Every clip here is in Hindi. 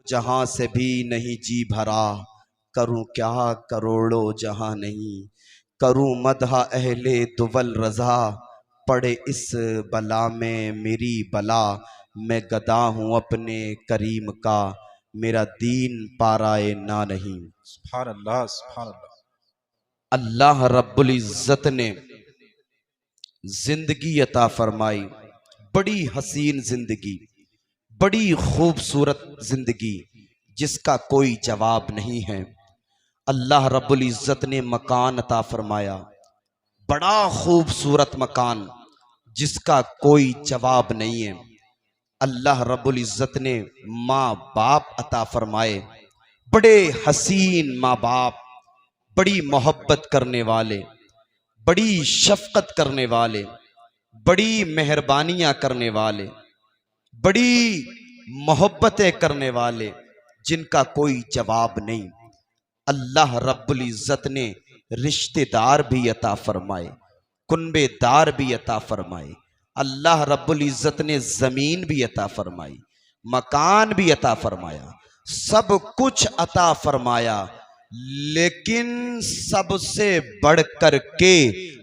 जहां से भी नहीं जी भरा, करूं क्या करोड़ों जहां नहीं। करूं मदहा अहले दुवल रजा, पड़े इस बला में मेरी बला। मैं गदा हूं अपने करीम का, मेरा दीन पाराए ना नहीं। सुभान अल्लाह, सुभान अल्लाह। अल्लाह रब्बुल इज्जत ने जिंदगी अता फरमाई, बड़ी हसीन जिंदगी, बड़ी खूबसूरत जिंदगी, जिसका कोई जवाब नहीं है। अल्लाह रब्बुल इज्जत ने मकान अता फरमाया, बड़ा खूबसूरत मकान, जिसका कोई जवाब नहीं है। अल्लाह रब्बुल इज्जत ने माँ बाप अता फरमाए, बड़े हसीन माँ बाप, बड़ी मोहब्बत करने वाले, बड़ी शफकत करने वाले, बड़ी मेहरबानियां करने वाले, बड़ी मोहब्बतें करने वाले, जिनका कोई जवाब नहीं। अल्लाह रब्बुल इज्जत ने रिश्तेदार भी अता फरमाए, कुनबेदार भी अता फरमाए। अल्लाह रब्बुल इज्जत ने जमीन भी अता फरमाई, मकान भी अता फरमाया, सब कुछ अता फरमाया। लेकिन सबसे बढ़कर के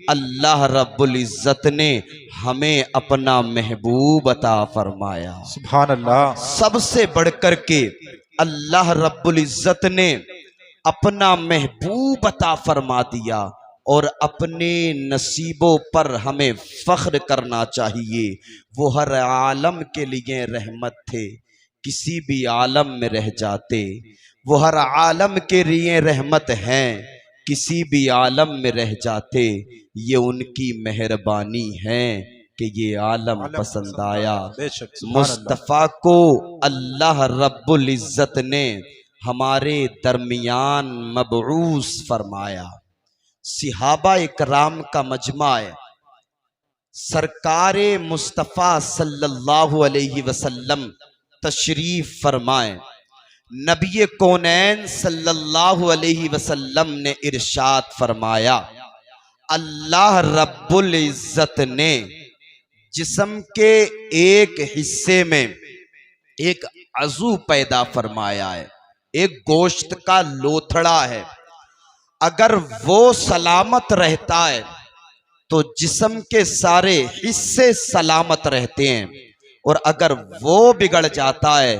अल्लाह रब्बुल इज्जत ने हमें अपना महबूब अता फरमाया। सुभान अल्लाह। सबसे बढ़कर के अल्लाह रब्बुल इज्जत ने अपना महबूब अता फरमा दिया। और अपने नसीबों पर हमें फख्र करना चाहिए। वो हर आलम के लिए रहमत थे, किसी भी आलम में रह जाते। वो हर आलम के लिए रहमत हैं, किसी भी आलम में रह जाते। ये उनकी मेहरबानी है कि ये आलम पसंद आया। मुस्तफ़ा को अल्लाह रब्बुल इज्जत ने हमारे दरमियान मबऊस फरमाया। सिहाबा इकराम का मजमा है। सरकारे मुस्तफ़ा सल्लल्लाहु अलैहि वसल्लम तशरीफ फरमाए। नबी कौनैन सल्लल्लाहु अलैहि वसल्लम ने इरशाद फरमाया, अल्लाह रब्बुल इज्जत ने जिस्म के एक हिस्से में एक अज़ू पैदा फरमाया है, एक गोश्त का लोथड़ा है। अगर वो सलामत रहता है तो जिस्म के सारे हिस्से सलामत रहते हैं, और अगर वो बिगड़ जाता है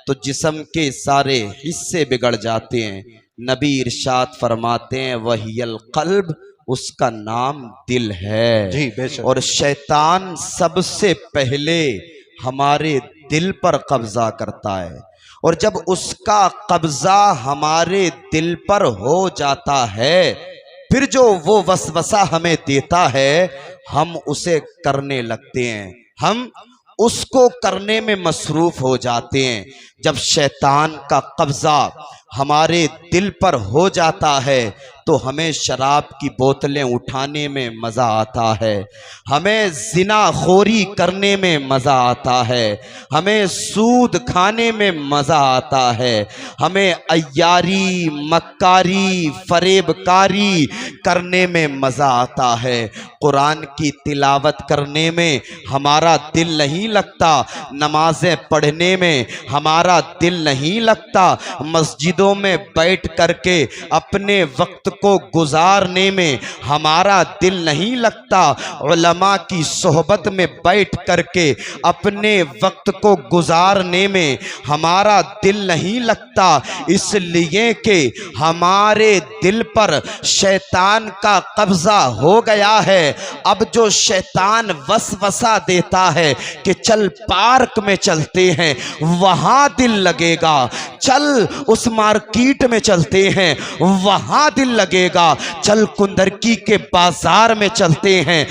तो जिस्म के सारे हिस्से बिगड़ जाते हैं। नबी इरशाद फरमाते हैं, वहियल क़ल्ब, उसका नाम दिल है। जी बेशक। और शैतान सबसे पहले हमारे दिल पर कब्जा करता है, और जब उसका कब्जा हमारे दिल पर हो जाता है, फिर जो वो वसवसा हमें देता है, हम उसे करने लगते हैं, हम उसको करने में मसरूफ हो जाते हैं। जब शैतान का कब्जा हमारे दिल पर हो जाता है तो हमें शराब की बोतलें उठाने में मज़ा आता है, हमें ज़िनाखोरी करने में मज़ा आता है, हमें सूद खाने में मज़ा आता है, हमें अय्यारी, मक्कारी, फरेबकारी करने में मज़ा आता है। कुरान की तिलावत करने में हमारा दिल नहीं लगता, नमाजें पढ़ने में हमारा दिल नहीं लगता, मस्जिदों में बैठ करके अपने वक्त को गुजारने में हमारा दिल नहीं लगता, उलमा की सोहबत में बैठ करके अपने वक्त को गुजारने में हमारा दिल नहीं लगता, इसलिए कि हमारे दिल पर शैतान का कब्जा हो गया है। अब जो शैतान वसवसा देता है कि चल पार्क में चलते हैं, वहां दिल लगेगा, चल उस मार्केट में चलते हैं, वहां दिल लगेगा, चल कुंदरकी के बाजार में चलते हैं,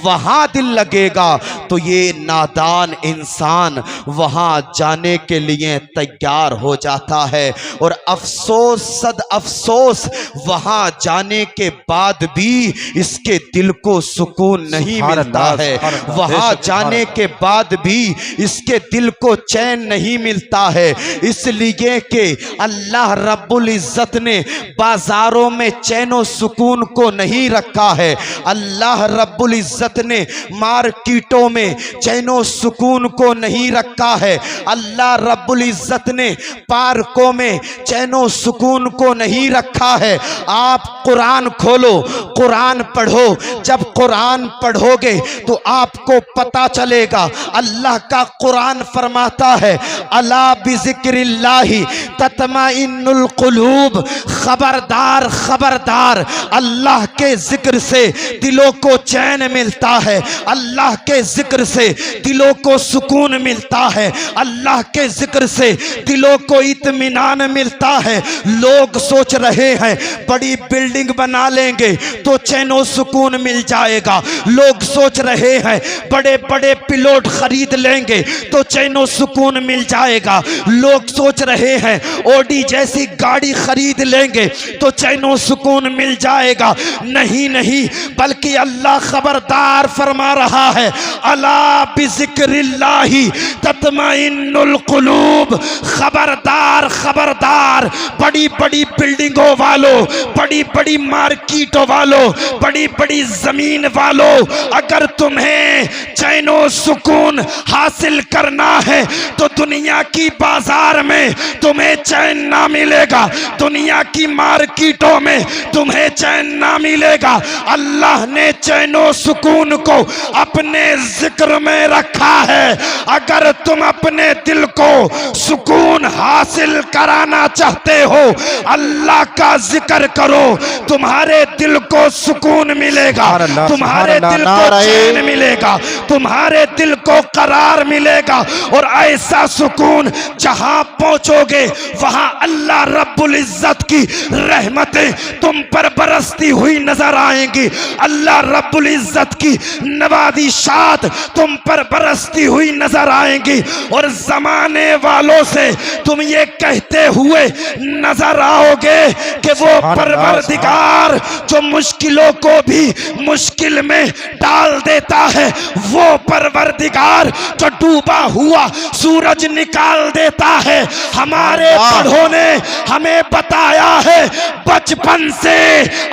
वहां दिल लगेगा, तो ये नादान इंसान वहां जाने के लिए तैयार हो जाता है। और अफसोस सद अफसोस, वहां जाने के बाद भी इसके दिल को सुकून नहीं मिलता है, वहां जाने के बाद भी इसके दिल को चैन नहीं मिलता है, इसलिए इसलिए कि अल्लाह रब्बुल इज़्ज़त ने बाजारों में चैनो सुकून को नहीं रखा है। अल्लाह रब्बुल इज़्ज़त ने मार्केटों में चैनो सुकून को नहीं रखा है। अल्लाह रब्बुल इज़्ज़त ने पार्कों में चैनो सुकून को नहीं रखा है। आप कुरान खोलो, कुरान पढ़ो। जब कुरान पढ़ोगे तो आपको पता चलेगा। अल्लाह का कुरान फरमाता है अला बिज़िक्रिल्लाहि तत्मइन्नुल कुलूब, खबरदार खबरदार, अल्लाह के जिक्र से दिलों को चैन मिलता है, अल्लाह के जिक्र से दिलों को सुकून मिलता है, अल्लाह के जिक्र से दिलों को इत्मीनान मिलता है। लोग सोच रहे हैं बड़ी बिल्डिंग बना लेंगे तो चैनो सुकून मिल जाएगा। लोग सोच रहे हैं बड़े बड़े पिलोट खरीद लेंगे तो चैनो सुकून मिल जाएगा। लोग सोच रहे हैं ओडी जैसी गाड़ी खरीद लेंगे तो चैनो सुकून मिल जाएगा। नहीं नहीं, बल्कि अल्लाह खबरदार फरमा रहा है अला बिज़िक्रिल्लाहि तत्मइन्नुल कुलूब, खबरदार खबरदार, बड़ी बड़ी बिल्डिंगों वालों, बड़ी बड़ी मार्केटों वालों, बड़ी बड़ी जमीन वालों, अगर तुम्हें चैनो सुकून हासिल करना है तो दुनिया की बाजार में तुम्हें चैन ना मिलेगा, दुनिया की मार्केटों में तुम्हें चैन ना मिलेगा। अल्लाह ने चैनो सुकून को अपने जिक्र में रखा है। अगर तुम अपने दिल को सुकून हासिल कराना चाहते हो, अल्लाह का जिक्र करो, तुम्हारे दिल को सुकून मिलेगा, तुम्हारे दिल को चैन मिलेगा, तुम्हारे दिल को करार मिलेगा। और ऐसा सुकून जहां पहुंचोगे वहां अल्लाह रब्बुल इज़्ज़त की रहमतें तुम पर बरसती हुई नजर आएंगी। अल्लाह रब्बुल इज़्ज़त की नवादिशात तुम पर बरसती हुई नजर आएंगी। और जमाने वालों से तुम ये कहते हुए नजर आओगे कि वो परवरदिगार जो मुश्किलों को भी मुश्किल में डाल देता है, वो परवरदिगार जो डूबा हुआ सूरज निकाल देता है। हमारे बड़ों ने हमें बताया है बचपन से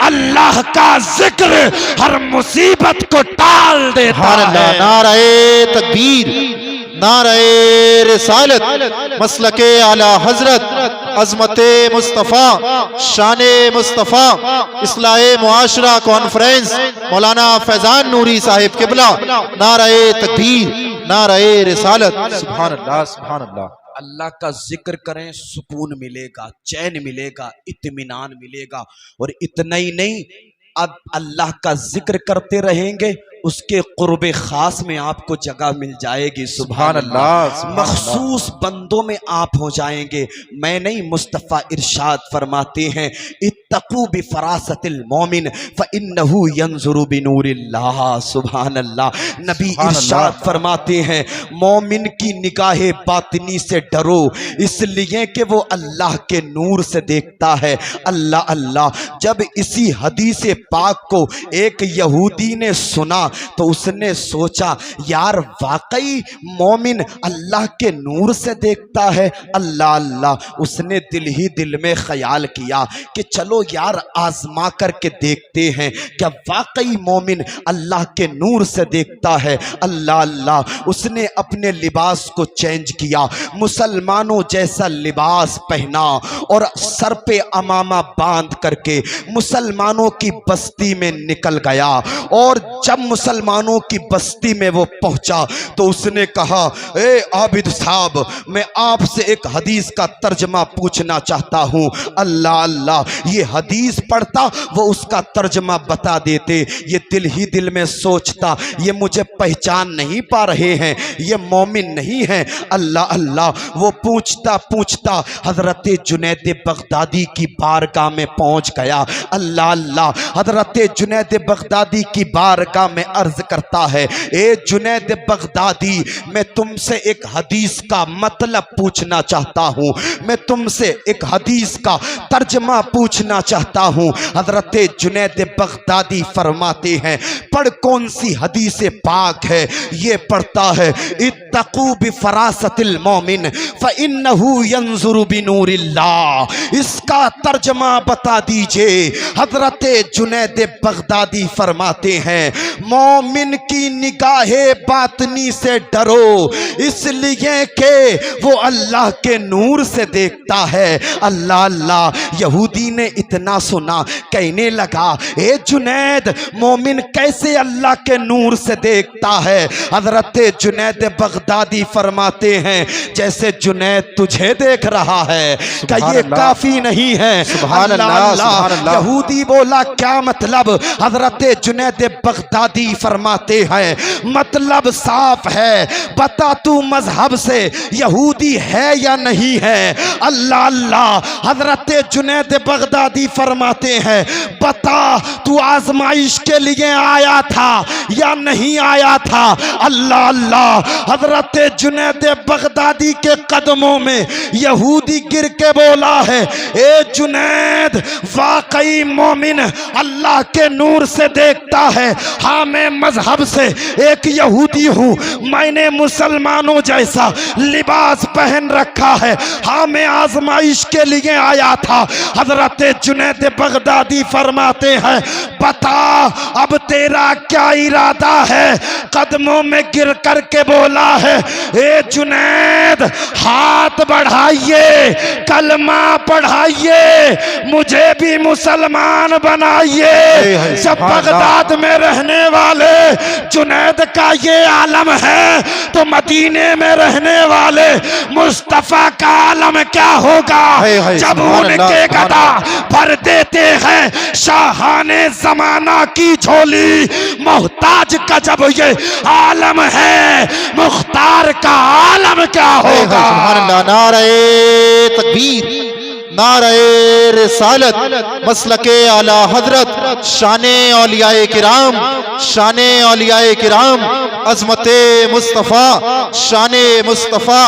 अल्लाह का जिक्र हर मुसीबत को टाल देता है। नारे तकबीर, नारे रिसालत, मसलके आला हजरत, अजमते मुस्तफ़ा, शाने मुस्तफ़ा, इस्लाहे मुआशरा कॉन्फ्रेंस, मौलाना फैजान नूरी साहिब किबला, नारे तकबीर, नारे रिसालत। सुभान अल्लाह, सुभान अल्लाह। अल्लाह का जिक्र करें, सुकून मिलेगा, चैन मिलेगा, इत्मीनान मिलेगा। और इतना ही नहीं, अब अल्लाह का जिक्र करते रहेंगे, उसके कुर्बे खास में आपको जगह मिल जाएगी। सुभान अल्लाह। मखसूस बंदों में आप हो जाएंगे। मैं नहीं, मुस्तफ़ा इरशाद फरमाते हैं इत्तकू बिफरासतिल मोमिन फ़इन्नहु यंज़ुरु बिनूरिल्लाह। सुभान अल्लाह। नबी इरशाद फरमाते हैं मोमिन की निगाहे बातिनी से डरो, इसलिए कि वो अल्लाह के नूर से देखता है। अल्लाह अल्लाह। जब इसी हदीस पाक को एक यहूदी ने सुना तो उसने सोचा यार वाकई मोमिन अल्लाह के नूर से देखता है। अल्लाह अल्लाह। उसने दिल ही दिल में ख्याल किया कि चलो यार आजमा करके देखते हैं क्या वाकई मोमिन अल्लाह के नूर से देखता है। अल्लाह अल्लाह। उसने अपने लिबास को चेंज किया, मुसलमानों जैसा लिबास पहना और सर पे अमामा बांध करके मुसलमानों की बस्ती में निकल गया। और जब मुसलमानों की बस्ती में वो पहुंचा तो उसने कहा ए आबिद साहब, मैं आपसे एक हदीस का तर्जमा पूछना चाहता हूं। अल्लाह अल्लाह। ये हदीस पढ़ता, वो उसका तर्जमा बता देते। ये दिल ही दिल में सोचता ये मुझे पहचान नहीं पा रहे हैं, ये मोमिन नहीं है। अल्लाह अल्लाह। वो पूछता पूछता हजरत जुनैद बगदादी की बारगाह में पहुंच गया। अल्लाह अल्लाह। हजरत जुनैद बगदादी की बारगाह में अर्ज करता है, ए जुनैद बगदादी, मैं तुमसे एक हदीस का मतलब पूछना चाहता हूँ, मैं तुमसे एक हदीस का तर्जमा पूछना चाहता हूँ। हजरत जुनैद बगदादी फरमाते हैं, पढ़ कौन सी हदीस पाक है? ये पढ़ता है, इत्तकू बिफरासतिल मोमिन फइन्नहु यंजुरु बिनूरिल्लाह। इसका तर्जमा बता दीजिए। हजरत जुनैद बगदादी फरमाते हैं, मोमिन की निगाहे बातनी से डरो, इसलिए कि वो अल्लाह के नूर से देखता है। अल्लाह अल्लाह। यहूदी ने इतना सुना, कहने लगा, ए जुनैद, मोमिन कैसे अल्लाह के नूर से देखता है? हजरत जुनैद बगदादी फरमाते हैं, जैसे जुनैद तुझे देख रहा है। क्या ये काफी नहीं है? अल्लाह अल्लाह। यहूदी बोला, क्या मतलब? हजरत जुनैद बगदादी फरमाते हैं, मतलब साफ है, बता तू मजहब से यहूदी है या नहीं है? अल्लाह अल्लाह। हजरत जुनैद बगदादी फरमाते हैं, बता तू आजमाइश के लिए आया था या नहीं आया था? अल्लाह अल्लाह। हजरत जुनैद बगदादी के कदमों में यहूदी गिर के बोला है, ए जुनैद, वाकई मोमिन अल्लाह के नूर से देखता है। हाँ, मैं मजहब से एक यहूदी हूँ, मैंने मुसलमानों जैसा लिबास पहन रखा है। हाँ, मैं आजमाइश के लिए आया था। हजरत जुनैद बगदादी फरमाते हैं, बता अब तेरा क्या इरादा है? कदमों में गिर करके बोला है, ए जुनैद, हाथ बढ़ाइए, कलमा पढ़ाइए, मुझे भी मुसलमान बनाइए। जब बगदाद में रहने वाले जुनैद का ये आलम है, तो मदीने में रहने वाले मुस्तफा का आलम क्या होगा? जब उनके गदा भर देते हैं शाहाने जमाना की झोली, मोहताज का जब ये आलम है, मुख्तार का आलम क्या होगा? नारे तकबीर, नारे रिसालत, मसलके आला हजरत, शाने औलियाए किराम, शाने औलियाए किराम, अजमते मुस्तफ़ा, शाने मुस्तफ़ा,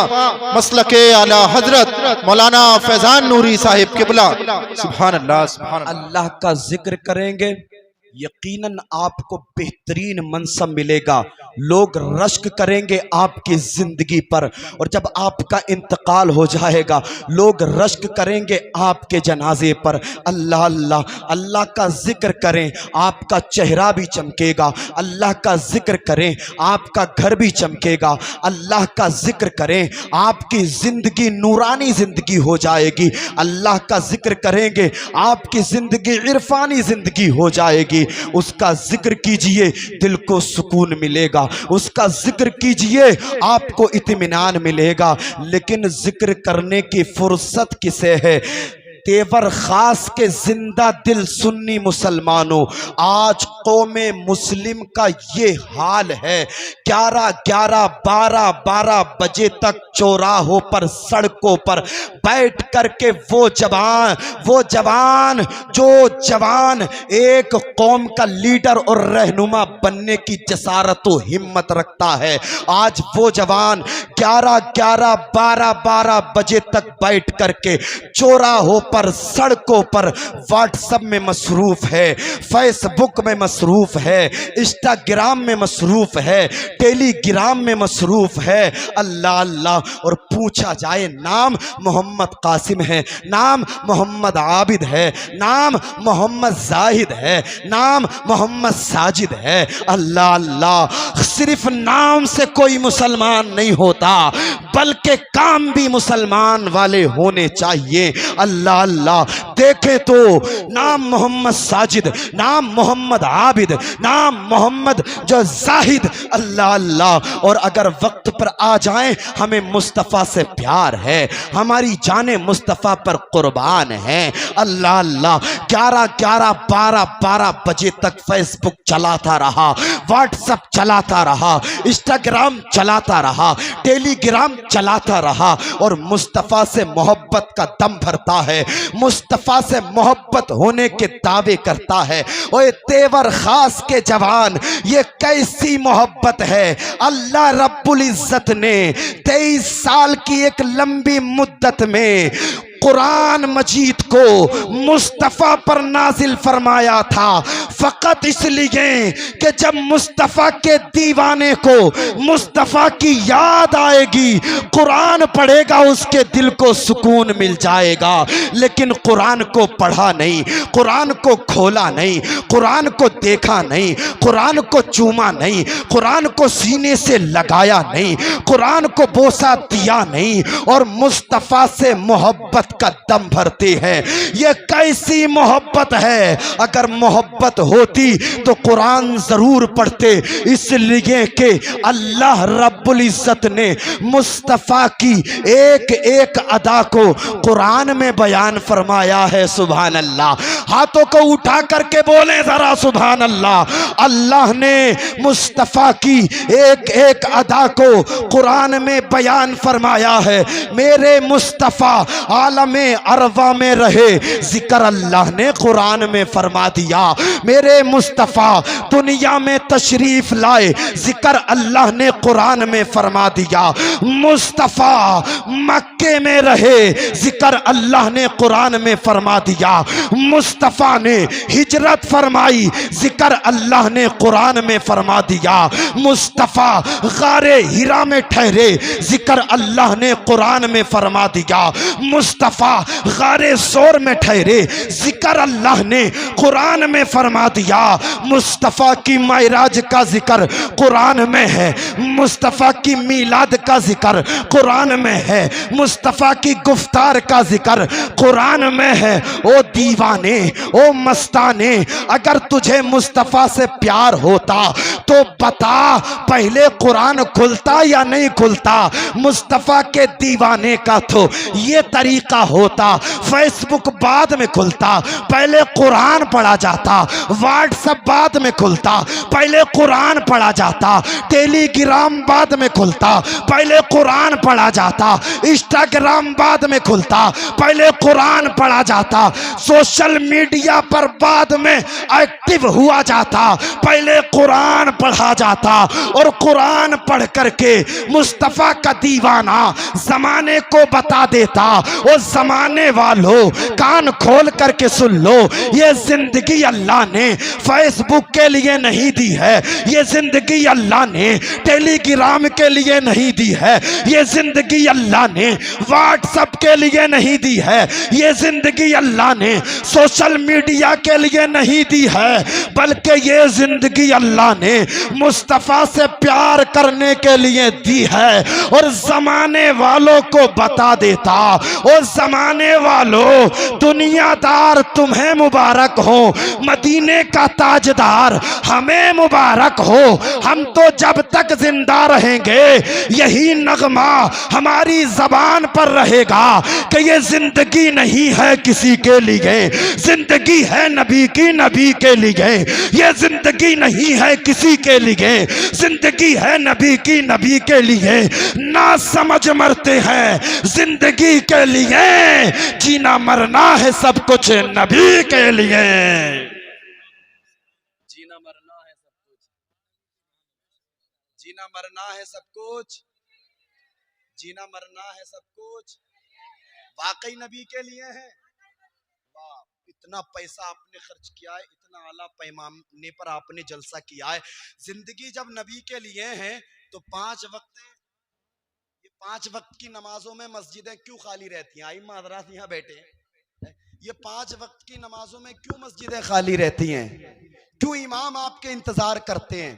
मसलके आला हजरत मौलाना फैजान नूरी साहिब किबला। सुभान अल्लाह, सुभान अल्लाह का जिक्र करेंगे, यकीनन आपको बेहतरीन मनसब मिलेगा। लोग रश्क करेंगे आपकी जिंदगी पर, और जब आपका इंतकाल हो जाएगा लोग रश्क करेंगे आपके जनाजे पर। अल्लाह अल्लाह। अल्लाह का जिक्र करें, आपका चेहरा भी चमकेगा। अल्लाह का जिक्र करें, आपका घर भी चमकेगा। अल्लाह का जिक्र करें, आपकी जिंदगी नूरानी जिंदगी हो जाएगी। अल्लाह का जिक्र करेंगे, आपकी जिंदगी इरफानी जिंदगी हो जाएगी। उसका जिक्र कीजिए, दिल को सुकून मिलेगा। उसका जिक्र कीजिए, आपको इत्मीनान मिलेगा। लेकिन जिक्र करने की फुर्सत किसे है? तेवर खास के जिंदा दिल सुन्नी मुसलमानों, आज कौमे मुस्लिम का ये हाल है। 11-11, 12-12 बजे तक चौराहों पर, सड़कों पर बैठ करके वो जवान जो जवान एक कौम का लीडर और रहनुमा बनने की जसारत व हिम्मत रखता है, आज वो जवान 11-11, 12-12 बजे तक बैठ करके चौराहों पर, सड़कों पर व्हाट्सएप में मसरूफ है, फेसबुक में मसरूफ है, इंस्टाग्राम में मसरूफ है, टेलीग्राम में मसरूफ है। अल्लाह अल्लाह। और पूछा जाए, नाम मोहम्मद कासिम है, नाम मोहम्मद आबिद है, नाम मोहम्मद जाहिद है, नाम मोहम्मद साजिद है। अल्लाह अल्लाह। सिर्फ नाम से कोई मुसलमान नहीं होता, बल्कि काम भी मुसलमान वाले होने चाहिए। अल्लाह अल्लाह। देखे तो नाम मोहम्मद साजिद, नाम मोहम्मद आबिद, नाम मोहम्मद जो जाहिद। अल्लाह अल्लाह। और अगर वक्त पर आ जाए, हमें मुस्तफ़ा से प्यार है, हमारी जाने मुस्तफ़ा पर कुर्बान है। अल्लाह अल्लाह। 11 11 12 12 बजे तक फेसबुक चलाता रहा, व्हाट्सएप चलाता रहा, इंस्टाग्राम चलाता रहा, टेलीग्राम चलाता रहा और मुस्तफ़ा से मोहब्बत का दम भरता है, मुस्तफ़ा से मोहब्बत होने के दावे करता है। ओए तेवर खास के जवान, ये कैसी मोहब्बत है। अल्लाह रब्बुल इज्जत ने 23 साल की एक लंबी मुद्दत में कुरान मजीद को मुस्तफ़ा पर नाजिल फरमाया था, फ़कत इसलिए कि जब मुस्तफ़ा के दीवाने को मुस्तफ़ा की याद आएगी, कुरान पढ़ेगा, उसके दिल को सुकून मिल जाएगा। लेकिन कुरान को पढ़ा नहीं, कुरान को खोला नहीं, कुरान को देखा नहीं, कुरान को चूमा नहीं, कुरान को सीने से लगाया नहीं, कुरान को बोसा दिया नहीं और मुस्तफ़ा से मोहब्बत का दम भरते हैं। ये कैसी मोहब्बत है। अगर मोहब्बत होती तो कुरान जरूर पढ़ते, इसलिए कि अल्लाह रब्बुल इज्जत ने मुस्तफ़ा की एक एक अदा को कुरान में बयान फरमाया है। सुभान अल्लाह। हाथों को उठा करके बोले जरा सुभान अल्लाह। अल्लाह ने मुस्तफ़ा की एक एक अदा को कुरान में बयान फरमाया है। मेरे मुस्तफ़ा आलमे अरवा में रहे, जिक्र अल्लाह ने कुरान में फरमा दिया। मेरे मुस्तफ़ा दुनिया में तशरीफ लाए, जिक्र अल्लाह ने कुरान में फरमा दिया। मुस्तफ़ा मक्के में रहे, जिक्र अल्लाह ने कुरान में फरमा दिया। मुस्तफ़ा ने हिजरत फरमाई, जिक्र अल्लाह ने कुरान में फरमा दिया। मुस्तफ़ा गारे हिरा में ठहरे, जिक्र अल्लाह ने कुरान में फरमा दिया। मुस्तफ़ा गारे सोर में ठहरे, जिक्र अल्लाह ने कुरान में फरमा दिया। मुस्तफ़ा की मायराज का जिक्र कुरान में है, मुस्तफ़ा की मीलाद का जिक्र कुरान में है, मुस्तफ़ा की गुफ्तार का जिक्र कुरान में है। ओ दीवाने, ओ मस्ताने, अगर तुझे मुस्तफ़ा से प्यार होता तो बता, पहले कुरान खुलता या नहीं खुलता। मुस्तफ़ा के दीवाने का तो ये तरीका होता, फेसबुक बाद में खुलता, पहले कुरान पढ़ा जाता। व्हाट्सएप बाद में खुलता, पहले कुरान पढ़ा जाता। टेलीग्राम बाद में खुलता, पहले कुरान पढ़ा जाता। इंस्टाग्राम बाद में खुलता, पहले कुरान पढ़ा जाता। सोशल मीडिया पर बाद में एक्टिव हुआ जाता, पहले कुरान पढ़ा जाता। और कुरान पढ़ करके मुस्तफ़ा का दीवाना जमाने को बता देता, और जमाने वालों कान खोल करके सुन लो, ये जिंदगी अल्लाह ने फेसबुक के लिए नहीं दी है, ये जिंदगी अल्लाह ने टेलीग्राम के लिए नहीं दी है, ये जिंदगी अल्लाह ने व्हाट्सएप के लिए नहीं दी है, ये जिंदगी अल्लाह ने सोशल मीडिया के लिए नहीं दी है, बल्कि ये जिंदगी अल्लाह ने मुस्तफ़ा से प्यार करने के लिए दी है। और जमाने वालों को बता देता, और जमाने वालों, दुनियादार तुम्हें मुबारक हो, मदीने का ताजदार हमें मुबारक हो। हम तो जब तक जिंदा रहेंगे यही नगमा हमारी जबान पर रहेगा कि ये जिंदगी नहीं है किसी के लिए, जिंदगी है नबी की, नबी के लिए। ये जिंदगी नहीं है किसी के लिए, जिंदगी है नबी की, नबी के लिए। ना समझ मरते हैं जिंदगी के लिए, जीना मरना है सब कुछ नबी के लिए। जीना मरना है सब कुछ, जीना मरना है सब कुछ, जीना मरना है सब कुछ वाकई नबी के लिए है। वाह, इतना पैसा आपने खर्च किया है, इतना आला पैमाने पर आपने जलसा किया है। जिंदगी जब नबी के लिए है तो 5 वक्त, ये 5 वक्त की नमाजों में मस्जिदें क्यों खाली रहती हैं? आई हज़रात यहाँ बैठे हैं, ये 5 वक्त की नमाजों में क्यों मस्जिदें खाली रहती हैं? क्यों इमाम आपके इंतजार करते हैं?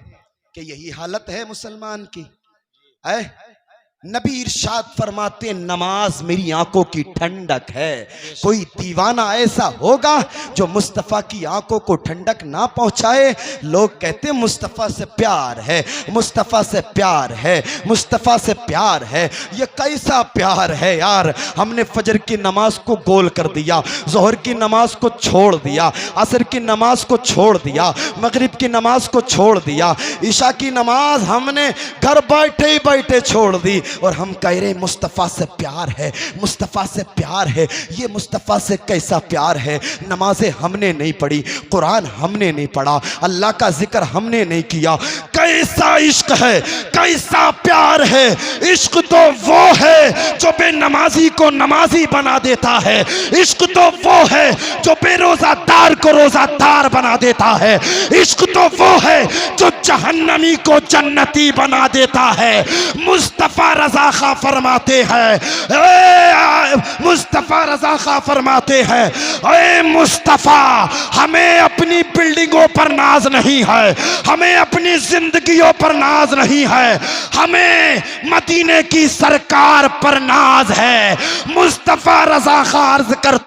कि यही हालत है मुसलमान की है। नबी इरशाद फरमाते नमाज मेरी आंखों की ठंडक है। कोई दीवाना ऐसा होगा जो मुस्तफ़ा की आंखों को ठंडक ना पहुंचाए। लोग कहते मुस्तफ़ा से प्यार है, मुस्तफ़ा से प्यार है, मुस्तफ़ा से प्यार है। ये कैसा प्यार है यार। हमने फजर की नमाज को गोल कर दिया, जोहर की नमाज को छोड़ दिया, असर की नमाज को छोड़ दिया, मगरिब की नमाज को छोड़ दिया, ईशा की नमाज हमने घर बैठे ही बैठे छोड़ दी और हम कह रहे मुस्तफ़ा से प्यार है, मुस्तफ़ा से प्यार है। ये मुस्तफ़ा से कैसा प्यार है। नमाजें हमने नहीं पढ़ी, कुरान हमने नहीं पढ़ा, अल्लाह का जिक्र हमने नहीं किया। कैसा इश्क है, कैसा प्यार है। इश्क तो वो है जो बेनमाजी को नमाजी बना देता है। इश्क तो वो है जो बेरोजादार को रोजादार बना देता है। इश्क तो वो है जो जहन्नमी को जन्नती बना देता है। मुस्तफ़ा रज़ा खां फरमाते हैं, मुस्तफ़ा रज़ा खां फरमाते हैं, ए मुस्तफ़ा हमें अपनी बिल्डिंगों पर नाज नहीं है, हमें अपनी जिंदगियों पर नाज नहीं है, हमें मदीने की सरकार पर नाज है। मुस्तफ़ा रज़ा खां अर्ज़ करते